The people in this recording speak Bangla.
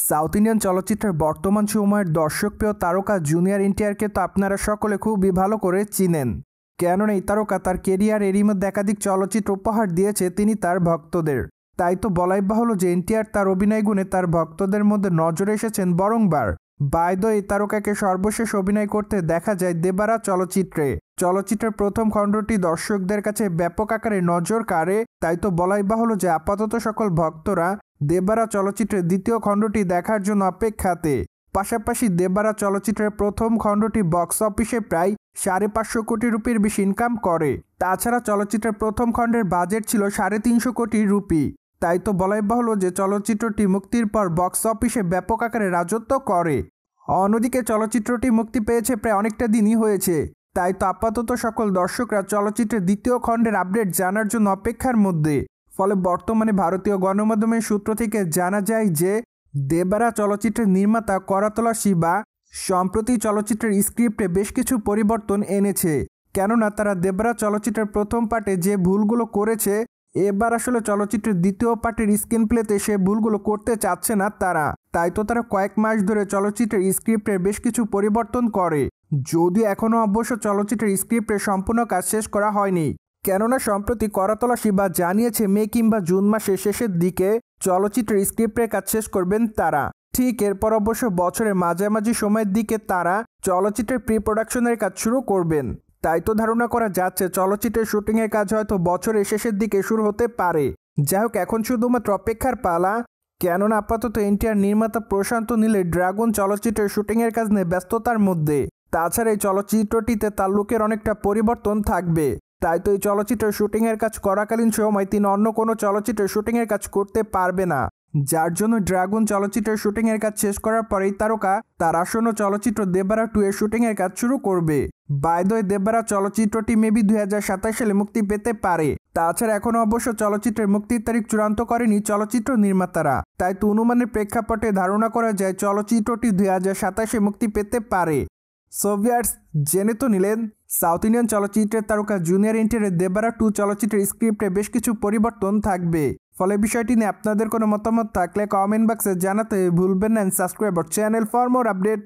সাউথ ইন্ডিয়ান চলচ্চিত্রের বর্তমান সময়ের দর্শকপ্রিয় তারকা জুনিয়র এনটিআরকে তো আপনারা সকলে খুবই ভালো করে চিনেন। কেননা এই তারকা তার কেরিয়ার এরই মধ্যে একাধিক চলচ্চিত্র উপহার দিয়েছে তিনি তার ভক্তদের। তাই তো বলাই বাহুল্য যে এনটিআর তার অভিনয় গুণে তার ভক্তদের মধ্যে নজরে এসেছেন বরংবার। বাই দ্য ওয়ে, এই তারকাকে সর্বশেষ অভিনয় করতে দেখা যায় দেবারা চলচ্চিত্রে। চলচ্চিত্রের প্রথম খণ্ডটি দর্শকদের কাছে ব্যাপক আকারে নজর কাড়ে। তাই তো বলাই বাহুল্য যে আপাতত সকল ভক্তরা দেবারা চলচ্চিত্রের দ্বিতীয় খণ্ডটি দেখার জন্য অপেক্ষাতে। পাশাপাশি দেবারা চলচ্চিত্রের প্রথম খণ্ডটি বক্স অফিসে প্রায় 550 কোটি রুপির বেশি ইনকাম করে। তাছাড়া চলচ্চিত্রের প্রথম খণ্ডের বাজেট ছিল 350 কোটি রুপি। তাই তো বলাই বাহুল্য যে চলচ্চিত্রটি মুক্তির পর বক্স অফিসে ব্যাপক আকারে রাজত্ব করে। অন্যদিকে চলচ্চিত্রটি মুক্তি পেয়েছে প্রায় অনেকটা দিনই হয়েছে। তাই তো আপাতত সকল দর্শকরা চলচ্চিত্রের দ্বিতীয় খণ্ডের আপডেট জানার জন্য অপেক্ষার মধ্যে। ফলে বর্তমানে ভারতীয় গণমাধ্যমের সূত্র থেকে জানা যায় যে দেবারা চলচ্চিত্রের নির্মাতা করতলা শিবা সম্প্রতি চলচ্চিত্রের স্ক্রিপ্টে বেশ কিছু পরিবর্তন এনেছে। কেননা তারা দেবারা চলচ্চিত্রের প্রথম পার্টে যে ভুলগুলো করেছে, এবার আসলে চলচ্চিত্রের দ্বিতীয় পার্টের স্ক্রিন প্লেতে সে ভুলগুলো করতে চাচ্ছে না তারা। তাই তো তারা কয়েক মাস ধরে চলচ্চিত্রের স্ক্রিপ্টের বেশ কিছু পরিবর্তন করে। যদিও এখনও অবশ্য চলচ্চিত্রের স্ক্রিপ্টের সম্পূর্ণ কাজ শেষ করা হয়নি। কেননা সম্প্রতি করতলা শিবা জানিয়েছে মে কিংবা জুন মাসের শেষের দিকে চলচ্চিত্রের স্ক্রিপ্টের কাজ শেষ করবেন তারা। ঠিক এরপর অবশ্য বছরের মাঝামাঝি সময়ের দিকে তারা চলচ্চিত্রের প্রি প্রোডাকশনের কাজ শুরু করবেন। তাই তো ধারণা করা যাচ্ছে চলচ্চিত্রের শুটিংয়ের কাজ হয়তো বছরের শেষের দিকে শুরু হতে পারে। যাই হোক, এখন শুধুমাত্র অপেক্ষার পালা। কেননা আপাতত এনটিআর নির্মাতা প্রশান্ত নীলের ড্রাগন চলচ্চিত্রের শুটিংয়ের কাজ নিয়ে ব্যস্ততার মধ্যে। তাছাড়া এই চলচ্চিত্রটিতে তার লুকের অনেকটা পরিবর্তন থাকবে। তাই তো এই চলচ্চিত্রের শুটিংয়ের কাজ করাকালীন সময় তিনি অন্য কোনো চলচ্চিত্রের শুটিংয়ের কাজ করতে পারবে না। যার জন্য ড্রাগন চলচ্চিত্রের শুটিংয়ের কাজ শেষ করার পরেই তারকা তার আসন্ন চলচ্চিত্র দেবারা 2 এর শুটিংয়ের কাজ শুরু করবে। বাই দ্য ওয়ে, দেবারা চলচ্চিত্রটি মেবি 2027 সালে মুক্তি পেতে পারে। তাছাড়া এখনও অবশ্য চলচ্চিত্রের মুক্তির তারিখ চূড়ান্ত করেনি চলচ্চিত্র নির্মাতারা। তাই তো অনুমানের প্রেক্ষাপটে ধারণা করা যায় চলচ্চিত্রটি 2027-এ মুক্তি পেতে পারে। সো ভিউয়ার্স, জেনে তো নিলেন সাউথ ইন্ডিয়ান চলচ্চিত্রের তারকা জুনিয়র এনটিআরের দেবারা 2 চলচ্চিত্রের স্ক্রিপ্টে বেশ কিছু পরিবর্তন থাকবে। ফলে বিষয়টি নিয়ে আপনাদের কোনো মতামত থাকলে কমেন্ট বক্সে জানাতে ভুলবেন না। Subscribe our channel for more update.